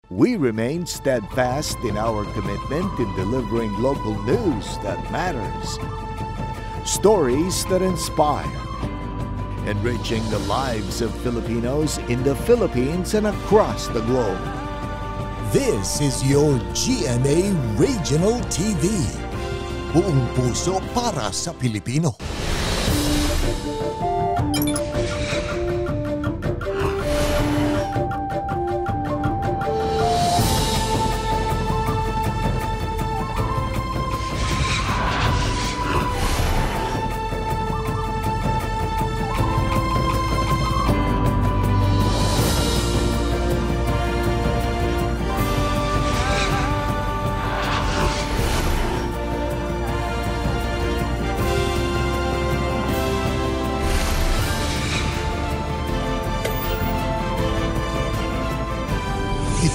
We remain steadfast in our commitment in delivering local news that matters. Stories that inspire. Enriching the lives of Filipinos in the Philippines and across the globe. This is your GMA Regional TV. Buong puso para sa Pilipino.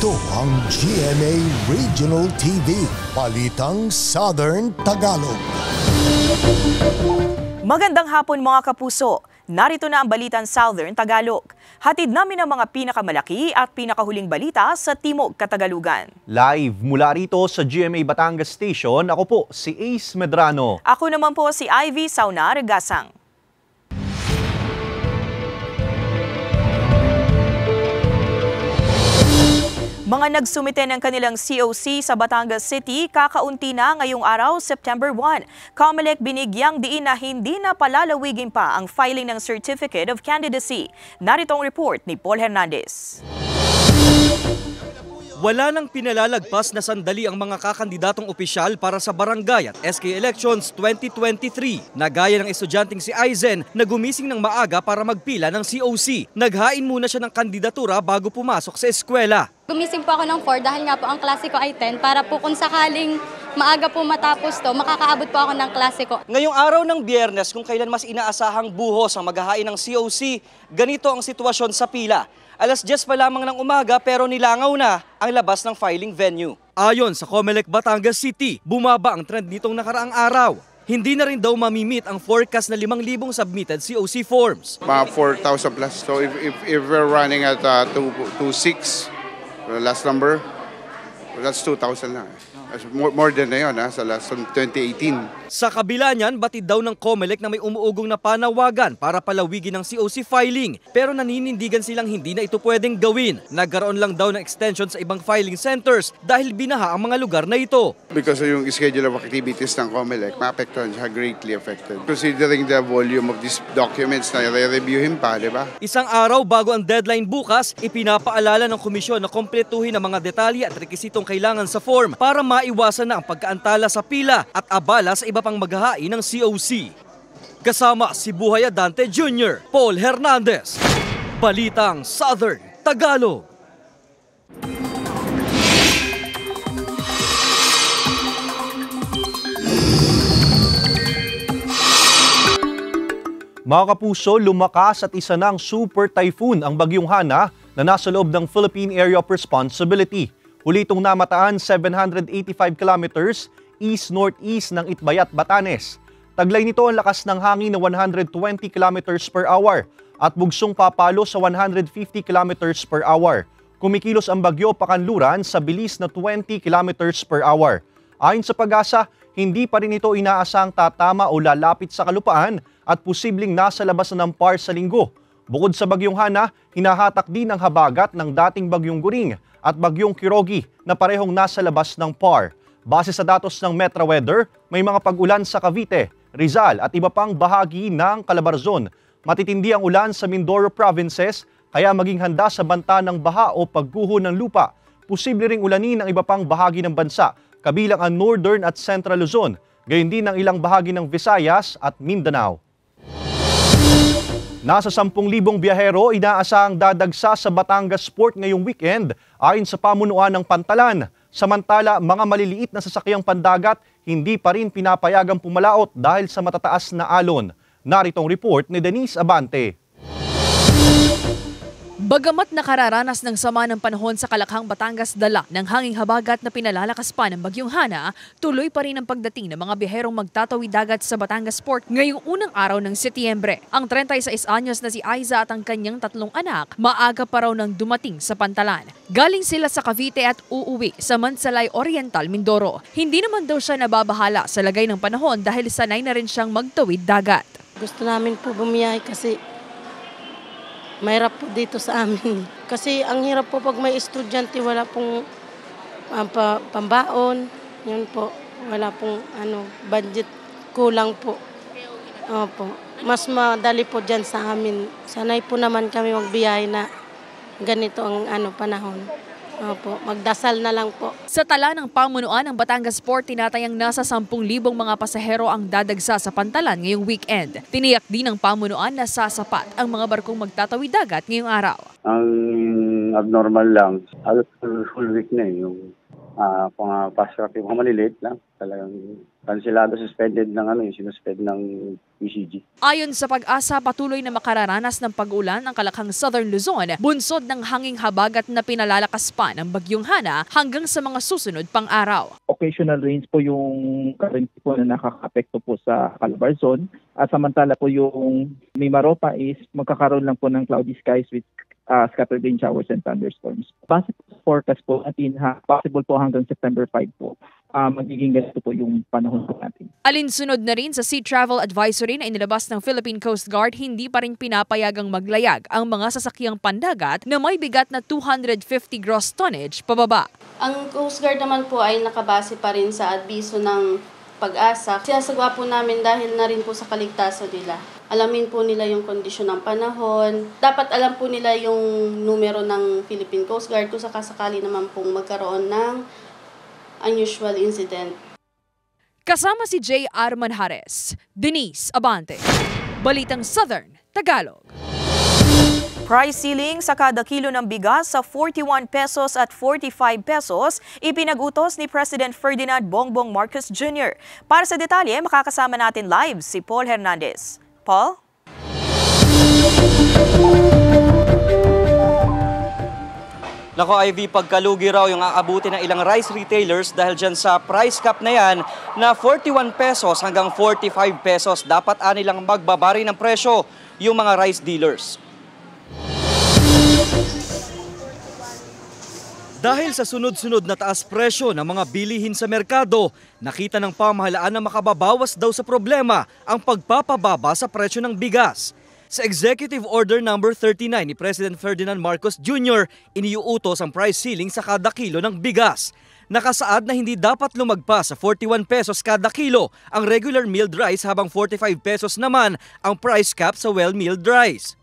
Ito ang GMA Regional TV, Balitang Southern Tagalog. Magandang hapon mga kapuso. Narito na ang Balitang Southern Tagalog. Hatid namin ang mga pinakamalaki at pinakahuling balita sa Timog Katagalugan. Live mula rito sa GMA Batangas Station, ako po si Ace Medrano. Ako naman po si Ivy Saunar Gasang. Mga nagsumite ng kanilang COC sa Batangas City, kakaunti na ngayong araw, September 1. COMELEC binigyang diin na hindi na palalawigin pa ang filing ng Certificate of Candidacy. Narito ang report ni Paul Hernandez. Wala nang pinalalagpas na sandali ang mga kakandidatong opisyal para sa barangay at SK Elections 2023 na gaya ng estudyanteng si Aizen na gumising ng maaga para magpila ng COC. Naghain muna siya ng kandidatura bago pumasok sa eskwela. Gumising po ako ng 4 dahil nga po ang klase ko ay 10 para po kung sakaling maaga po matapos to, makakaabot po ako ng klase ko. Ngayong araw ng Biyernes, kung kailan mas inaasahang buhos ang maghahain ng COC, ganito ang sitwasyon sa pila. Alas 10 pa lamang ng umaga pero nilangaw na ang labas ng filing venue. Ayon sa COMELEC Batangas City, bumaba ang trend nitong nakaraang araw. Hindi na rin daw mamimit ang forecast na 5,000 submitted COC forms. Mga 4,000 plus. So if we're running at 2,600, last number, that's 2,000 na. More than na yun sa last 2018. Sa kabila niyan, batid daw ng COMELEC na may umuugong na panawagan para palawigin ang COC filing. Pero naninindigan silang hindi na ito pwedeng gawin. Nagkaroon lang daw ng extension sa ibang filing centers dahil binaha ang mga lugar na ito. Because yung schedule of activities ng COMELEC, maapektuhan siya, greatly affected. Considering the volume of these documents na re-reviewin pa, di ba? Isang araw bago ang deadline bukas, ipinapaalala ng komisyon na kompletuhin ang mga detalye at rekisitong kailangan sa form para maiwasan na ang pagkaantala sa pila at abala sa iba pang maghahain ng COC. Kasama si Buhay Adante Jr., Paul Hernandez, Balitang Southern Tagalog. Mga kapuso, lumakas at isa ng super typhoon ang Bagyong Hana na nasa loob ng Philippine Area of Responsibility. Huli itong namataan 785 kilometers east-northeast ng Itbayat, Batanes. Taglay nito ang lakas ng hangin na 120 kilometers per hour at bugsong papalo sa 150 kilometers per hour. Kumikilos ang bagyo pakanluran sa bilis na 20 kilometers per hour. Ayon sa Pag-asa, hindi pa rin ito inaasang tatama o lalapit sa kalupaan at posibleng nasa labas na ng PAR sa linggo. Bukod sa Bagyong Hana, hinahatak din ang habagat ng dating Bagyong Guring at Bagyong Kirogi na parehong nasa labas ng PAR. Base sa datos ng Metro Weather, may mga pag-ulan sa Cavite, Rizal at iba pang bahagi ng Calabarzon. Matitindi ang ulan sa Mindoro provinces, kaya maging handa sa banta ng baha o pagguho ng lupa. Posible ring ulanin ang iba pang bahagi ng bansa, kabilang ang Northern at Central Luzon, gayon din ang ilang bahagi ng Visayas at Mindanao. Nasa 10,000 biyahero inaasahang dadagsa sa Batangas Port ngayong weekend ayon sa pamunuan ng Pantalan. Samantala, mga maliliit na sasakyang pandagat hindi pa rin pinapayagang pumalaot dahil sa matataas na alon. Naritong report ni Denise Abante. Bagamat nakararanas ng sama ng panahon sa Kalakhang, Batangas dala ng hanging habagat na pinalalakas pa ng Bagyong Hana, tuloy pa rin ang pagdating ng mga biherong magtatawid dagat sa Batangas Port ngayong unang araw ng Setyembre. Ang 36 anyos na si Aiza at ang kanyang 3 anak, maaga pa raw nang dumating sa Pantalan. Galing sila sa Cavite at uuwi sa Mansalay Oriental, Mindoro. Hindi naman daw siya nababahala sa lagay ng panahon dahil sanay na rin siyang magtawid dagat. Gusto namin po bumiyahe kasi mahirap po dito sa amin. Kasi ang hirap po pag may estudyante, wala pong pambaon. Yun po, wala pong budget, kulang po. Opo. Mas madali po dyan sa amin. Sanay po naman kami magbiyahe na ganito ang panahon. Opo, magdasal na lang po. Sa tala ng pamunuan ng Batangas Port, tinatayang nasa 10,000 mga pasahero ang dadagsa sa Pantalan ngayong weekend. Tiniyak din ng pamunuan na sasapat ang mga barkong magtatawid dagat ngayong araw. Ang abnormal lang, full week na yung fast track, yung maliliit lang. Talagang kansilado, suspended ng yung sinuspend ng PCG. Ayon sa Pag-asa, patuloy na makararanas ng pag-ulan ang Kalakhang Southern Luzon, bunsod ng hanging habagat na pinalalakas pa ng Bagyong Hana hanggang sa mga susunod pang araw. Occasional rains po yung currently po na nakaka-apekto po sa Calabarzon. At samantala po yung Mimaropa is magkakaroon lang po ng cloudy skies with scattered rain showers and thunderstorms. Base po sa forecast po natin, possible po hanggang September 5 po. Magiging ganito po yung panahon po natin. Alinsunod na rin sa Sea Travel Advisory na inilabas ng Philippine Coast Guard, hindi pa rin pinapayagang maglayag ang mga sasakyang pandagat na may bigat na 250 gross tonnage pababa. Ang Coast Guard naman po ay nakabase pa rin sa adbiso ng Pag-asa. Sinasagwa po namin dahil na rin po sa kaligtasan nila. Alamin po nila yung kondisyon ng panahon. Dapat alam po nila yung numero ng Philippine Coast Guard kung sakasakali naman pong magkaroon ng unusual incident. Kasama si J. Manjares, Denise Abante, Balitang Southern Tagalog. Price ceiling sa kada kilo ng bigas sa 41 pesos at 45 pesos ipinag-utos ni President Ferdinand Bongbong Marcos Jr. Para sa detalye, makakasama natin live si Paul Hernandez. Paul? Nako Ivy, pagkalugi raw yung aabuti ng ilang rice retailers dahil dyan sa price cap na yan na 41 pesos hanggang 45 pesos. Dapat anilang magbabari ng presyo yung mga rice dealers. Dahil sa sunod-sunod na taas presyo ng mga bilihin sa merkado, nakita ng pamahalaan na makababawas daw sa problema ang pagpapababa sa presyo ng bigas. Sa Executive Order No. 39 ni President Ferdinand Marcos Jr., iniuutos ang price ceiling sa kada kilo ng bigas. Nakasaad na hindi dapat lumagpas sa 41 pesos kada kilo ang regular milled rice habang 45 pesos naman ang price cap sa well-milled rice.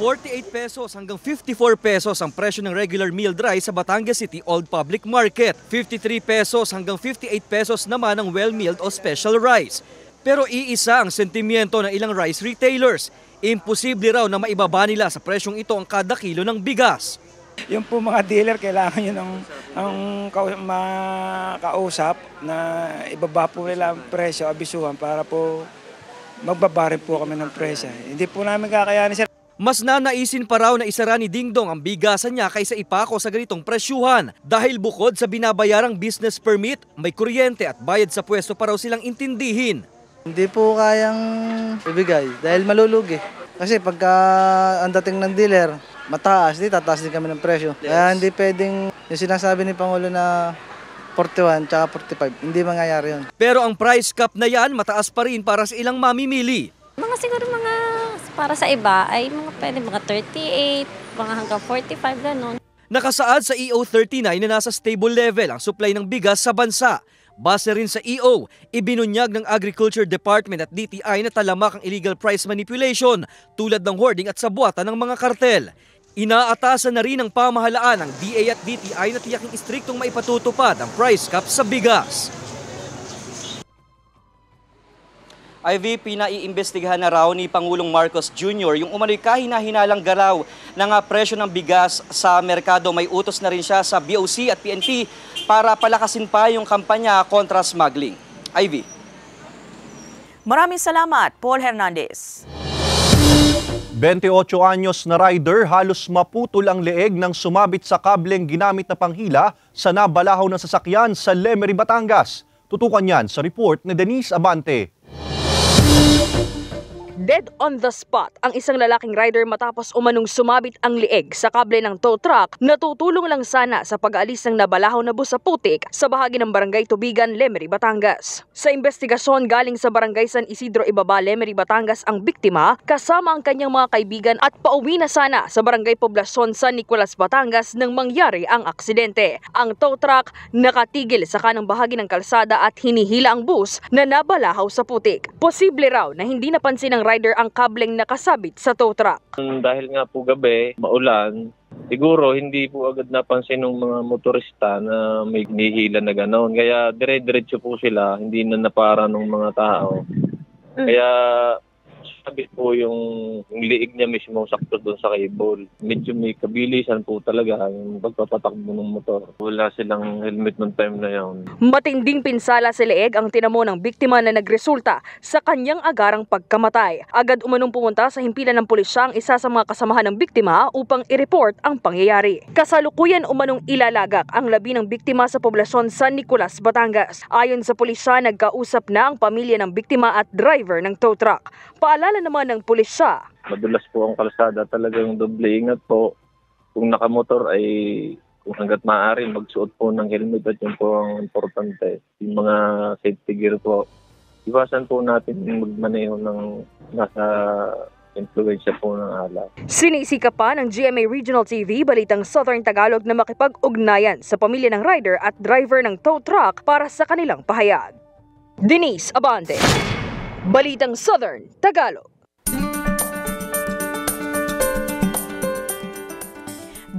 48 pesos hanggang 54 pesos ang presyo ng regular milled rice sa Batangas City Old Public Market. 53 pesos hanggang 58 pesos naman ang well-milled o special rice. Pero iisa ang sentimiento ng ilang rice retailers. Imposible raw na maibaba nila sa presyong ito ang kada kilo ng bigas. Yung po mga dealer, kailangan nyo ng makausap na ibaba po nila ang presyo, abisuhan para po magbaba rin po kami ng presyo. Hindi po namin kakayanin, sir. Mas nanaisin pa raw na isara ni Dingdong ang bigasan niya kaysa ipako sa ganitong presyuhan dahil bukod sa binabayarang business permit, may kuryente at bayad sa pwesto pa raw silang intindihin. Hindi po kayang ibigay dahil malulugi. Kasi pagka ang dating ng dealer, mataas, tataas din kami ng presyo. Yes. Kaya hindi pwedeng yung sinasabi ni Pangulo na 41 tsaka 45, hindi mangyayari yun. Pero ang price cap na yan mataas pa rin para sa ilang mamimili. Siguro para sa iba ay pwede mga 38, mga hanggang 45, gano'n. Nakasaad sa EO 39 na nasa stable level ang supply ng bigas sa bansa. Base rin sa EO, ibinunyag ng Agriculture Department at DTI na talamak ang illegal price manipulation tulad ng hoarding at sabuatan ng mga kartel. Inaatasan na rin ng pamahalaan ng DA at DTI na tiyaking istriktong maipatutupad ang price cap sa bigas. Ivy, pinaiimbestigahan na raw ni Pangulong Marcos Jr. yung umano'y kahina-hinalang galaw ng presyo ng bigas sa merkado. May utos na rin siya sa BOC at PNP para palakasin pa yung kampanya kontra smuggling. Ivy. Maraming salamat, Paul Hernandez. 28 anyos na rider halos maputol ang leeg nang sumabit sa kableng ginamit na panghila sa nabalahaw ng sasakyan sa Lemery, Batangas. Tutukan yan sa report ni Denise Abante. Dead on the spot ang isang lalaking rider matapos umanong sumabit ang lieg sa kable ng tow truck na tutulong lang sana sa pag-aalis ng nabalahaw na bus sa putik sa bahagi ng Barangay Tubigan, Lemery, Batangas. Sa investigasyon galing sa Barangay San Isidro Ibaba, Lemery, Batangas ang biktima kasama ang kanyang mga kaibigan at pauwi na sana sa Barangay Poblacion San Nicolas, Batangas nang mangyari ang aksidente. Ang tow truck nakatigil sa kanang bahagi ng kalsada at hinihila ang bus na nabalahaw sa putik. Posible raw na hindi napansin ng rider ang kableng nakasabit sa tow truck. Dahil nga po gabi, maulan, siguro hindi po agad napansin ng mga motorista na may nihila na gano'n. Kaya dire-diretso po sila, hindi na napara ng mga tao. Kaya sabit po yung liig niya mismo sakto doon sa cable. Medyo may kabilisan po talaga yung pagpapatakbo ng motor. Wala silang helmet ng time na yun. Matinding pinsala sa leeg ang tinamo ng biktima na nagresulta sa kanyang agarang pagkamatay. Agad umanong pumunta sa himpilan ng pulisya ang isa sa mga kasamahan ng biktima upang i-report ang pangyayari. Kasalukuyan umanong ilalagak ang labi ng biktima sa poblasyon San Nicolas, Batangas. Ayon sa pulisya, nagkausap na ang pamilya ng biktima at driver ng tow truck. Paalala naman ng pulisya. Madulas po ang kalsada, talagang doble ingat po. Kung nakamotor ay kung hanggat maaari magsuot po ng helmet at yun po ang importante. Yung mga safety gear po. Iwasan po natin magmaneho ng nasa influensya po ng alak. Sinisikap pa ng GMA Regional TV, Balitang Southern Tagalog na makipag-ugnayan sa pamilya ng rider at driver ng tow truck para sa kanilang pahayag. Denise Abante, Balitang Southern Tagalog.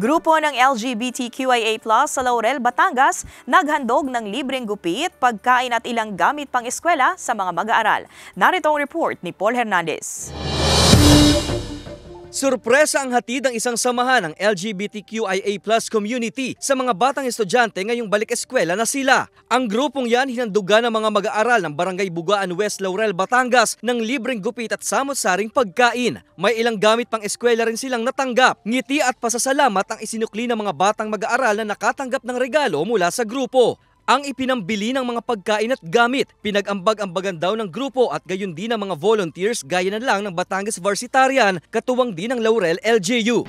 Grupo ng LGBTQIA+ sa Laurel, Batangas naghandog ng libreng gupit, pagkain at ilang gamit pang eskwela sa mga mag-aaral. Narito ang report ni Paul Hernandez. Surpresa ang hatid ng isang samahan ng LGBTQIA+ community sa mga batang estudyante ngayong balik eskwela na sila. Ang grupong yan hinandugan ng mga mag-aaral ng Barangay Bugaan West, Laurel, Batangas ng libreng gupit at samot-saring pagkain. May ilang gamit pang eskwela rin silang natanggap. Ngiti at pasasalamat ang isinukli ng mga batang mag-aaral na nakatanggap ng regalo mula sa grupo. Ang ipinambili ng mga pagkain at gamit, pinag-ambag-ambagan daw ng grupo at gayon din ng mga volunteers gaya na lang ng Batangas Varsitarian, katuwang din ng Laurel LGU.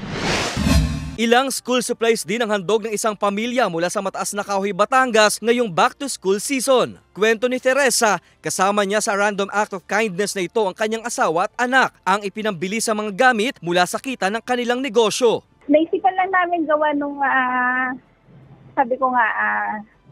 Ilang school supplies din ang handog ng isang pamilya mula sa Mataas na Kahoy, Batangas ngayong back-to-school season. Kwento ni Teresa, kasama niya sa random act of kindness na ito ang kanyang asawa at anak, ang ipinambili sa mga gamit mula sa kita ng kanilang negosyo. Naisipan lang namin gawa nung, sabi ko nga,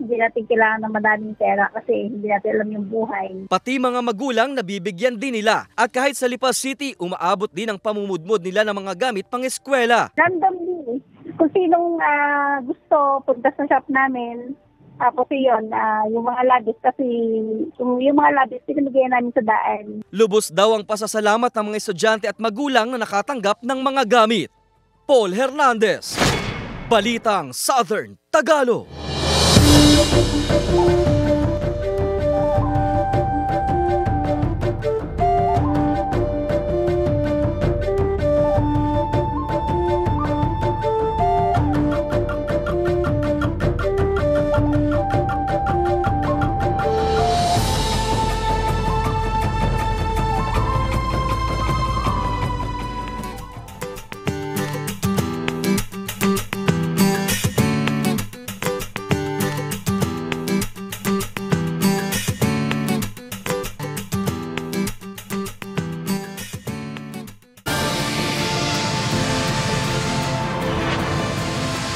hindi natin kailangan ng madaming pera kasi hindi natin alam yung buhay. Pati mga magulang nabibigyan din nila. At kahit sa Lipa City, umaabot din ang pamumudmod nila ng mga gamit pang eskwela. Randomly, kung sinong gusto punta sa shop namin, tapos yun, yung mga labis kasi yung mga labis pinamigyan namin sa daan. Lubos daw ang pasasalamat ng mga estudyante at magulang na nakatanggap ng mga gamit. Paul Hernandez, Balitang Southern Tagalog.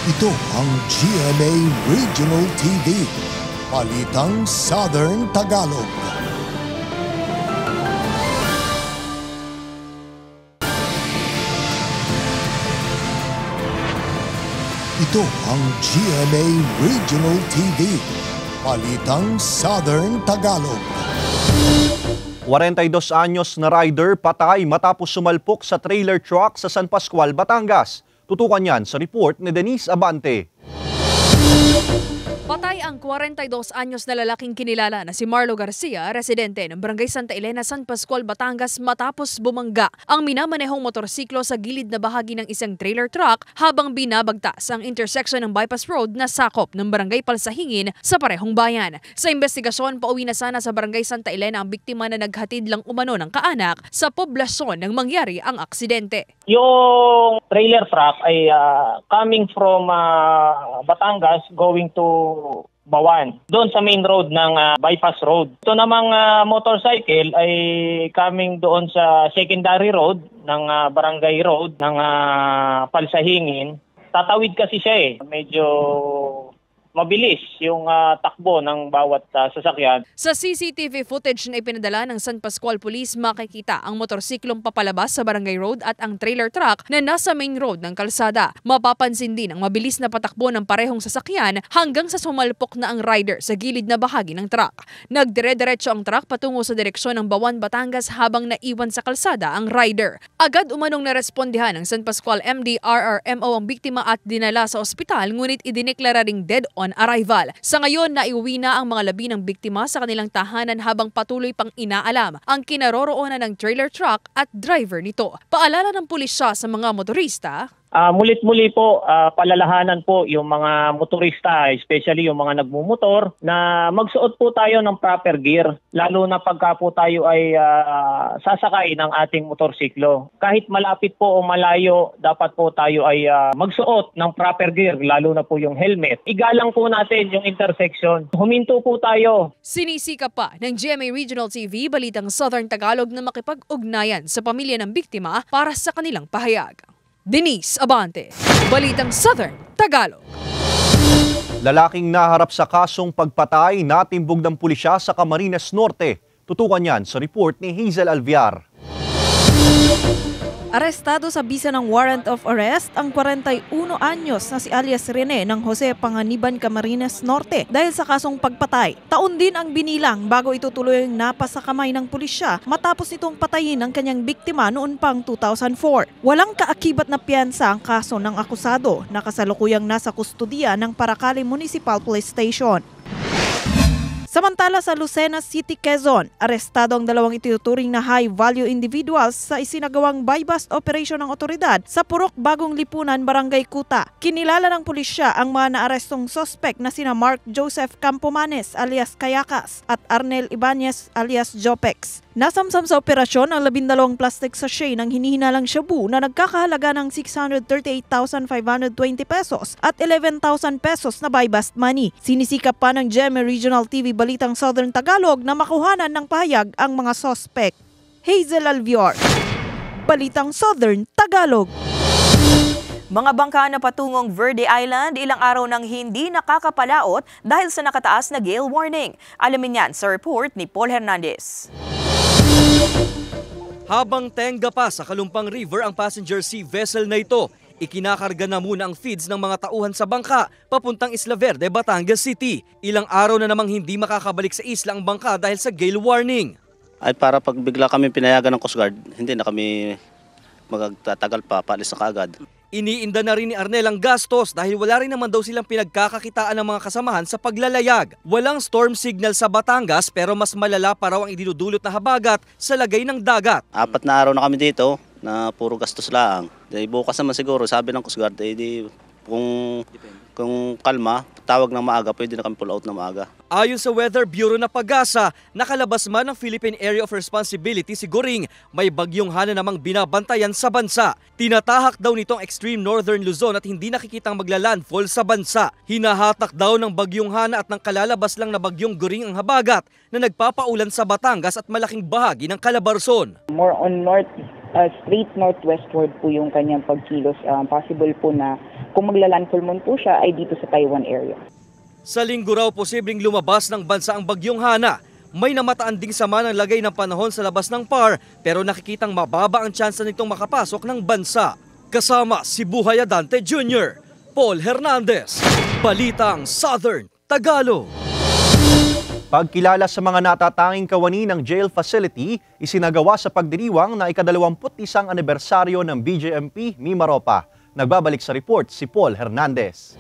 Ito ang GMA Regional TV, Balitang Southern Tagalog. Ito ang GMA Regional TV, Balitang Southern Tagalog. 42 anyos na rider patay matapos sumalpok sa trailer truck sa San Pascual, Batangas. Tutukan yan sa report ni Denise Abante. Patay ang 42 anyos na lalaking kinilala na si Marlo Garcia, residente ng Barangay Santa Elena, San Pascual, Batangas matapos bumangga ang minamanehong motorsiklo sa gilid na bahagi ng isang trailer truck habang binabagtas ang intersection ng bypass road na sakop ng Barangay Palsahingin sa parehong bayan. Sa investigasyon, pauwi na sana sa Barangay Santa Elena ang biktima na naghatid lang umano ng kaanak sa poblasyon nang mangyari ang aksidente. Yung trailer truck ay coming from Batangas going to Bawan, doon sa main road ng bypass road. Ito namang motorcycle ay coming doon sa secondary road ng barangay road ng Palsahingin. Tatawid kasi siya medyo mabilis yung takbo ng bawat sasakyan. Sa CCTV footage na ipinadala ng San Pascual Police, makikita ang motorsiklong papalabas sa barangay road at ang trailer truck na nasa main road ng kalsada. Mapapansin din ang mabilis na patakbo ng parehong sasakyan hanggang sa sumalpok na ang rider sa gilid na bahagi ng truck. Nagdire-diretso ang truck patungo sa direksyon ng Bawan, Batangas habang naiwan sa kalsada ang rider. Agad umanong narespondihan ng San Pascual MD-RRMO ang biktima at dinala sa ospital, ngunit idineklara ring dead on arrival. Sa ngayon, naiuwi na ang mga labi ng biktima sa kanilang tahanan habang patuloy pang inaalam ang kinaroroonan ng trailer truck at driver nito. Paalala ng pulisya sa mga motorista, Mulit-muli po, palalahanan po yung mga motorista, especially yung mga nagmumotor, na magsuot po tayo ng proper gear, lalo na pagka po tayo ay sasakay ng ating motorsiklo. Kahit malapit po o malayo, dapat po tayo ay magsuot ng proper gear, lalo na po yung helmet. Igalang po natin yung intersection. Huminto po tayo. Sinisikap pa ng GMA Regional TV, Balitang Southern Tagalog, na makipag-ugnayan sa pamilya ng biktima para sa kanilang pahayag. Denise Abante, Balitang Southern Tagalog. Lalaking naharap sa kasong pagpatay natimbog ng pulisya sa Camarines Norte. Tutukan yan sa report ni Hazel Alviar. Arestado sa bisa ng warrant of arrest ang 41 anyos na si alias Rene ng Jose Panganiban, Camarines Norte dahil sa kasong pagpatay. Taon din ang binilang bago ito tuluyang napasa kamay ng pulisya matapos itong patayin ang kanyang biktima noon pang 2004. Walang kaakibat na piyansa ang kaso ng akusado na kasalukuyang nasa kustudiya ng Paracali Municipal Police Station. Samantala sa Lucena City, Quezon, arestado ang dalawang itinuturing na high-value individuals sa isinagawang buy-bust operation ng otoridad sa Purok Bagong Lipunan, Barangay Kuta. Kinilala ng pulisya ang mga naarestong suspect na sina Mark Joseph Campomanes alias Kayakas at Arnel Ibanez alias Jopex. Nasamsam sa operasyon ang 12 plastic sachet ng hinihinalang shabu na nagkakahalaga ng 638,520 pesos at 11,000 pesos na buy-bust money. Sinisikap pa ng GMA Regional TV Balitang Southern Tagalog na makuhanan ng pahayag ang mga suspect. Hazel Alviar, Balitang Southern Tagalog. Mga bangka na patungong Verde Island ilang araw nang hindi nakakapalaot dahil sa nakataas na gale warning. Alamin yan sa report ni Paul Hernandez. Habang tenga pa sa Kalumpang River ang passenger sea vessel na ito, ikinakarga na muna ang feeds ng mga tauhan sa bangka papuntang Isla Verde, Batangas City. Ilang araw na namang hindi makakabalik sa isla ang bangka dahil sa gale warning. Ay para pag bigla kami pinayagan ng Coast Guard, hindi na kami magtatagal pa, paalis na kaagad. Iniinda na rin ni Arnel ang gastos dahil wala rin naman daw silang pinagkakakitaan ng mga kasamahan sa paglalayag. Walang storm signal sa Batangas pero mas malala pa raw ang idinudulot na habagat sa lagay ng dagat. 4 na araw na kami dito na puro gastos laang. Dahil bukas naman siguro, sabi ng Coast Guard, kung kalma, tawag ng maaga, pwede na kami pull out ng maaga. Ayon sa Weather Bureau na Pag-asa, nakalabas man ng Philippine Area of Responsibility si Goring, may bagyong Hana namang binabantayan sa bansa. Tinatahak daw nitong extreme northern Luzon at hindi nakikitang maglalandfall sa bansa. Hinahatak daw ng bagyong Hana at ng kalalabas lang na bagyong Goring ang habagat na nagpapaulan sa Batangas at malaking bahagi ng Calabarzon. More on straight northwestward po yung kanyang pagkilos. Possible po na kung maglalandfall man po siya ay dito sa Taiwan area. Sa linggo raw posibleng lumabas ng bansa ang bagyong Hana. May namataan ding sama ng lagay ng panahon sa labas ng PAR pero nakikitang mababa ang tsansa nitong makapasok ng bansa. Kasama si Buhay Adante Jr., Paul Hernandez, Balitang Southern Tagalog. Pagkilala sa mga natatanging kawani ng jail facility, isinagawa sa pagdiriwang na ika-21 anibersaryo ng BJMP Mimaropa. Nagbabalik sa report si Paul Hernandez.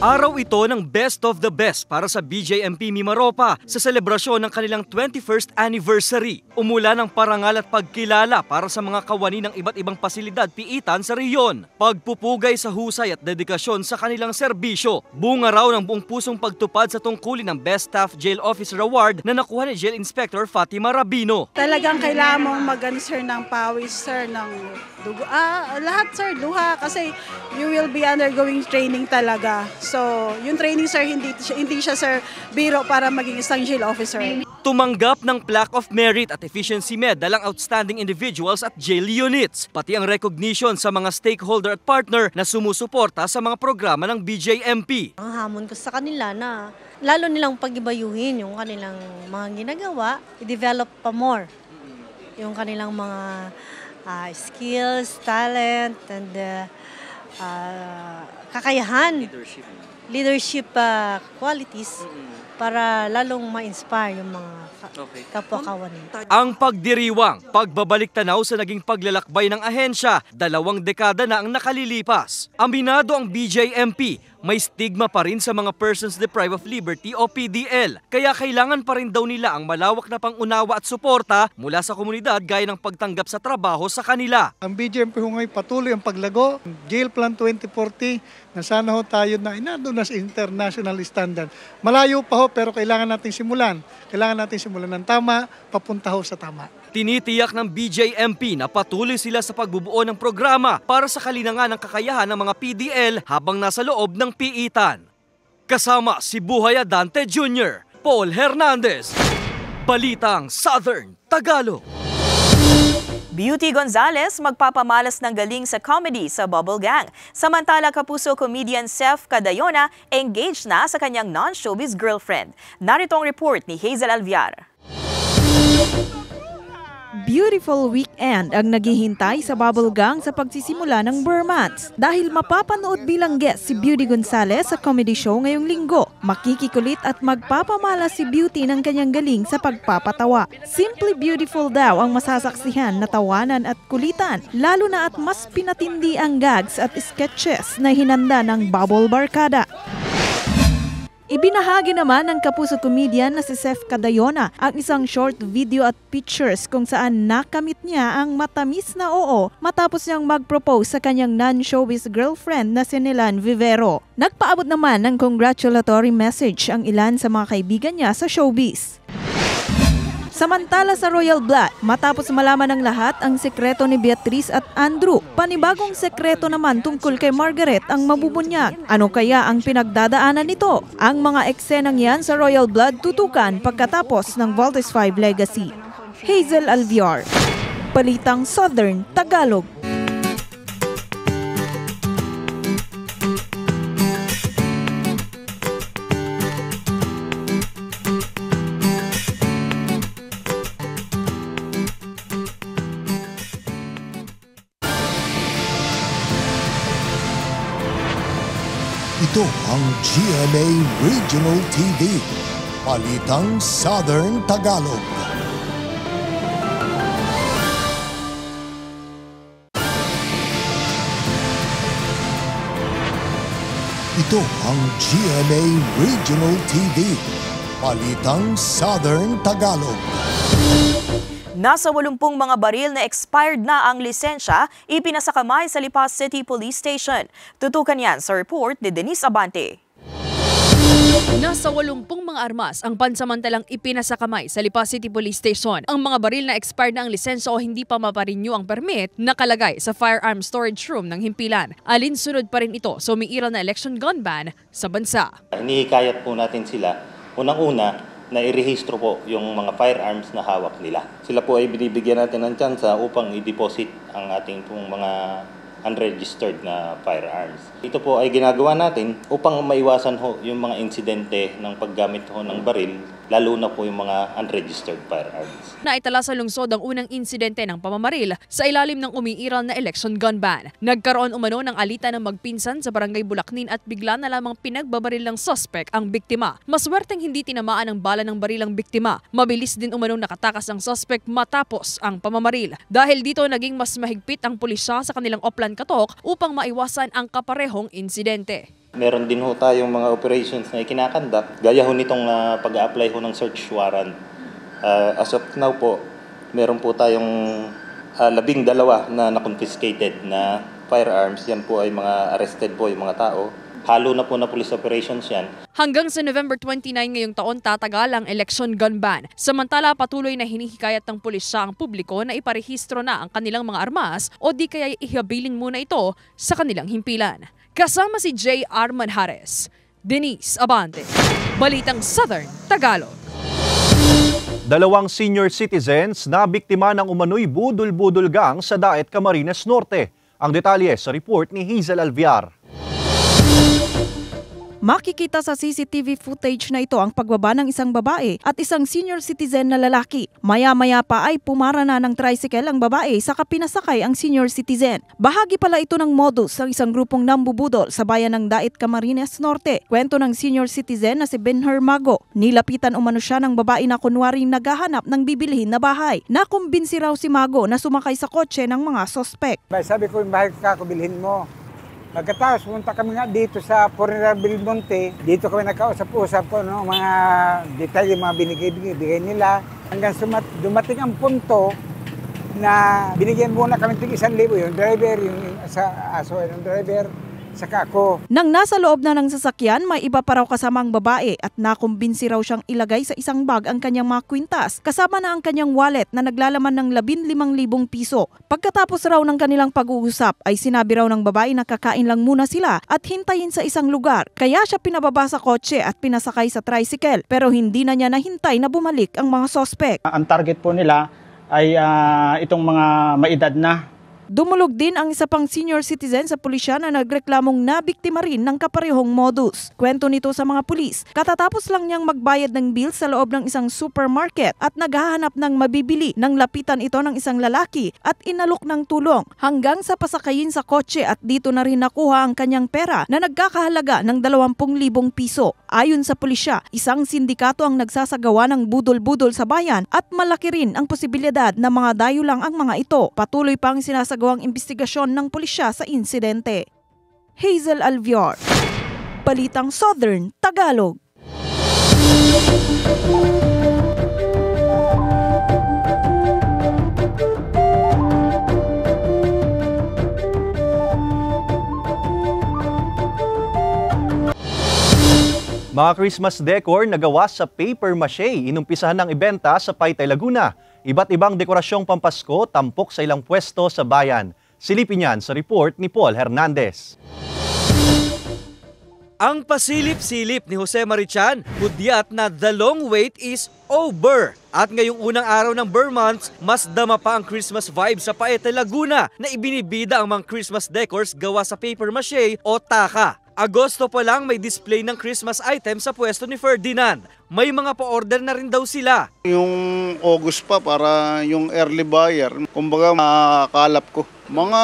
Araw ito ng best of the best para sa BJMP Mimaropa sa selebrasyon ng kanilang 21st anniversary. Umula ng parangal at pagkilala para sa mga kawani ng iba't ibang pasilidad piitan sa rehiyon. Pagpupugay sa husay at dedikasyon sa kanilang serbisyo. Bunga raw ng buong pusong pagtupad sa tungkulin ng Best Staff Jail Officer Award na nakuha ni Jail Inspector Fatima Rabino. Talagang kailangan mong sir ng pawis, sir, ng dugo. Lahat, sir, luha. Kasi you will be undergoing training talaga. So, yung training, sir, hindi siya, sir, biro para maging isang jail officer. Tumanggap ng Plaque of Merit at Efficiency Medal ang outstanding individuals at jail units, pati ang recognition sa mga stakeholder at partner na sumusuporta sa mga programa ng BJMP. Ang hamon ko sa kanila na lalo nilang pag-ibayuhin yung kanilang mga ginagawa, i-develop pa more yung kanilang mga skills, talent, and kakayahan, leadership qualities para lalong ma-inspire yung mga kapwa-kawani. Ang pagdiriwang, pagbabalik tanaw sa naging paglalakbay ng ahensya, 2 dekada na ang nakalilipas. Aminado ang BJMP, may stigma pa rin sa mga persons deprived of liberty o PDL. Kaya kailangan pa rin daw nila ang malawak na pangunawa at suporta mula sa komunidad gaya ng pagtanggap sa trabaho sa kanila. Ang BJMP ngayon patuloy ang paglago. Jail Plan 2040 na sana ho tayo na inado na sa international standard. Malayo pa ho pero kailangan natin simulan. Kailangan natin simulan ng tama, papunta ho sa tama. Tinitiyak ng BJMP na patuloy sila sa pagbubuo ng programa para sa kalinangan ng kakayahan ng mga PDL habang nasa loob ng piitan. Kasama si Buhay Adante Jr., Paul Hernandez, Balitang Southern Tagalog. Beauty Gonzalez magpapamalas ng galing sa comedy sa Bubble Gang. Samantala, kapuso comedian Seth Cadayona engaged na sa kanyang non-showbiz girlfriend. Narito ang report ni Hazel Alviar. Beautiful weekend ang naghihintay sa Bubble Gang sa pagsisimula ng Burmats. Dahil mapapanood bilang guest si Beauty Gonzalez sa comedy show ngayong linggo. Makikikulit at magpapamala si Beauty ng kanyang galing sa pagpapatawa. Simply beautiful daw ang masasaksihan na tawanan at kulitan, lalo na at mas pinatindi ang gags at sketches na hinanda ng Bubble Barkada. Ibinahagi naman ng kapuso comedian na si Seth Cadayona ang isang short video at pictures kung saan nakamit niya ang matamis na oo matapos niyang mag-propose sa kanyang non-showbiz girlfriend na si Nilan Vivero. Nagpaabot naman ng congratulatory message ang ilan sa mga kaibigan niya sa showbiz. Samantala sa Royal Blood, matapos malaman ng lahat ang sekreto ni Beatrice at Andrew, panibagong sekreto naman tungkol kay Margaret ang mabubunyag. Ano kaya ang pinagdadaanan nito? Ang mga eksenang yan sa Royal Blood tutukan pagkatapos ng Voltes 5 Legacy. Hazel Alviar, Balitang Southern Tagalog. Ito ang GMA Regional TV, Balitang Southern Tagalog. Ito ang GMA Regional TV, Balitang Southern Tagalog. Nasa 80 mga baril na expired na ang lisensya, ipinasakamay sa Lipa City Police Station. Tutukan yan sa report ni Denise Abante. Nasa 80 mga armas ang pansamantalang ipinasakamay sa Lipa City Police Station. Ang mga baril na expired na ang lisensya o hindi pa maparenew ang permit nakalagay sa firearm storage room ng himpilan. Alinsunod pa rin ito sa umiiral na election gun ban sa bansa. Hinihikayat po natin sila, unang-una, na irehistro po yung mga firearms na hawak nila. Sila po ay binibigyan natin ng tsansa upang i-deposit ang ating pong mga unregistered na firearms. Ito po ay ginagawa natin upang maiwasan ho yung mga insidente ng paggamit ho ng baril, lalo na po yung mga unregistered firearms. Naitala sa lungsod ang unang insidente ng pamamaril sa ilalim ng umiiral na election gun ban. Nagkaroon umano ng alitan ng magpinsan sa barangay Bulacnin at bigla na lamang pinagbabaril ng suspect ang biktima. Maswerteng hindi tinamaan ng bala ng baril ang biktima. Mabilis din umanong nakatakas ang suspect matapos ang pamamaril. Dahil dito naging mas mahigpit ang pulisya sa kanilang Oplan Katok upang maiwasan ang kaparehong insidente. Meron din ho tayong mga operations na ikinakandak, gaya ho nitong pag-a-apply ho ng search warrant. As of now po, meron po tayong 12 na confiscated na firearms. Yan po ay mga arrested po yung mga tao. Halo na po na police operations yan. Hanggang sa November 29 ngayong taon tatagal ang election gun ban. Samantala patuloy na hinihikayat ng pulisya ang publiko na iparehistro na ang kanilang mga armas o di kaya ihabilin muna ito sa kanilang himpilan. Kasama si J.R. Manjares, Denise Abante, Balitang Southern Tagalog. 2 senior citizens na biktima ng umano'y budol-budol gang sa Daet, Camarines Norte. Ang detalye sa report ni Hazel Alviar. Makikita sa CCTV footage na ito ang pagbaba ng isang babae at isang senior citizen na lalaki. Maya-maya pa ay pumara na ng tricycle ang babae saka pinasakay ang senior citizen. Bahagi pala ito ng modus ng isang grupong nambubudol sa bayan ng Daet, Camarines Norte. Kwento ng senior citizen na si Benher Mago. Nilapitan umano siya ng babae na kunwaring naghahanap ng bibilhin na bahay. Nakumbinsi raw si Mago na sumakay sa kotse ng mga sospek. Sabi ko, yung bahay ka, kubilhin mo. Pagkatapos, punta kami nga dito sa Foreigner Belmonte. Dito kami nakausap-usap ko ng mga detalye, mga binigay nila. Hanggang dumating ang punto na binigyan muna kami tig 1,000 yung driver, yung yung driver, saka ako. Nang nasa loob na ng sasakyan, may iba pa raw kasamang babae at nakumbinsi raw siyang ilagay sa isang bag ang kanyang mga kwintas. Kasama na ang kanyang wallet na naglalaman ng 15,000 piso. Pagkatapos raw ng kanilang pag-uusap ay sinabi raw ng babae na kakain lang muna sila at hintayin sa isang lugar. Kaya siya pinababa sa kotse at pinasakay sa tricycle pero hindi na niya nahintay na bumalik ang mga sospek. Ang target po nila ay itong mga maedad na. Dumulog din ang isa pang senior citizen sa pulisya na nagreklamong nabiktima rin ng kaparehong modus. Kwento nito sa mga pulis, katatapos lang niyang magbayad ng bill sa loob ng isang supermarket at naghahanap ng mabibili nang lapitan ito ng isang lalaki at inalok ng tulong hanggang sa pasakayin sa kotse at dito na rin nakuha ang kanyang pera na nagkakahalaga ng 20,000 piso. Ayon sa pulisya, isang sindikato ang nagsasagawa ng budol-budol sa bayan at malaki rin ang posibilidad na mga dayo lang ang mga ito. Patuloy pang sinasagawang investigasyon ng pulisya sa insidente. Hazel Alviar, Balitang Southern Tagalog. Mga Christmas decor na gawa sa paper mache, inumpisahan ng ibenta sa Paitay, Laguna. Iba't ibang dekorasyong pampasko tampok sa ilang pwesto sa bayan. Silipin yan sa report ni Paul Hernandez. Ang pasilip-silip ni Jose Marichan, hudyat na the long wait is over. At ngayong unang araw ng Burr Months, mas dama pa ang Christmas vibe sa Paitay, Laguna na ibinibida ang mga Christmas decors gawa sa paper mache o taka. Agosto pa lang may display ng Christmas item sa pwesto ni Ferdinand. May mga pa-order na rin daw sila. Yung August pa para yung early buyer, kumbaga makakalap ko. Mga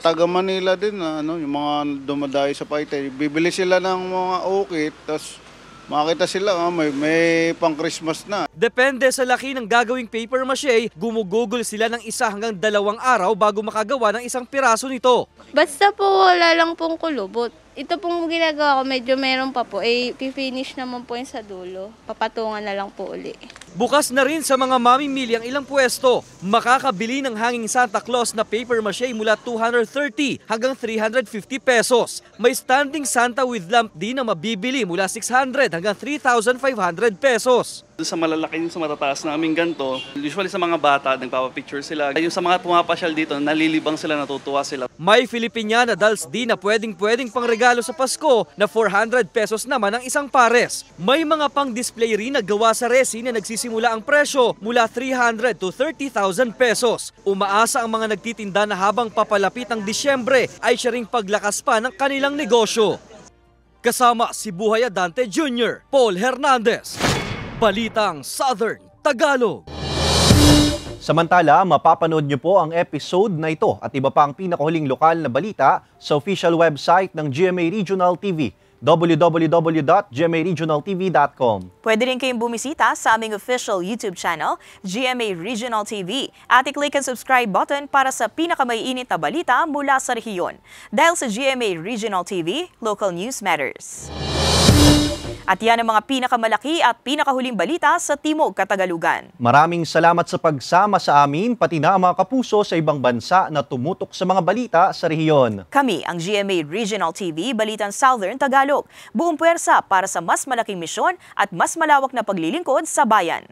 taga Manila din, yung mga dumadayo sa Paitay, bibili sila ng mga ukit, tapos makita sila may pang Christmas na. Depende sa laki ng gagawing paper mache, gumugugol sila ng 1 hanggang 2 araw bago makagawa ng isang piraso nito. Basta po wala lang pong kulubot. Ito pong ginagawa ko, medyo meron pa po, pipinish naman po yung sa dulo. Papatungan na lang po uli. Bukas na rin sa mga mamimili ang ilang pwesto. Makakabili ng hanging Santa Claus na paper mache mula 230 hanggang 350 pesos. May standing Santa with lamp din na mabibili mula 600 hanggang 3,500 pesos. Sa malalaki yung sa matataas namin ganito, usually sa mga bata, nagpapapicture sila. Yung sa mga pumapasyal dito, nalilibang sila, natutuwa sila. May Filipiniana dolls din na pwedeng pangregalo sa Pasko na 400 pesos naman ang isang pares. May mga pang-display rin na gawa sa resin na nagsisimula ang presyo mula 300 to 30,000 pesos. Umaasa ang mga nagtitinda na habang papalapit ang Disyembre ay siya ring paglakas pa ng kanilang negosyo. Kasama si Buhay Adante Jr., Paul Hernandez, Balitang Southern Tagalog. Samantala, mapapanood niyo po ang episode na ito at iba pa ang pinakahuling lokal na balita sa official website ng GMA Regional TV. www.gmaregionaltv.com. Pwede rin kayong bumisita sa aming official YouTube channel, GMA Regional TV, at i-click ang subscribe button para sa pinakamaiinit na balita mula sa rehiyon. Dahil sa GMA Regional TV, local news matters. At yan ang mga pinakamalaki at pinakahuling balita sa Timog Katagalugan. Maraming salamat sa pagsama sa amin, pati na ang mga kapuso sa ibang bansa na tumutok sa mga balita sa rehiyon. Kami ang GMA Regional TV, Balitang Southern Tagalog. Buong puwersa para sa mas malaking misyon at mas malawak na paglilingkod sa bayan.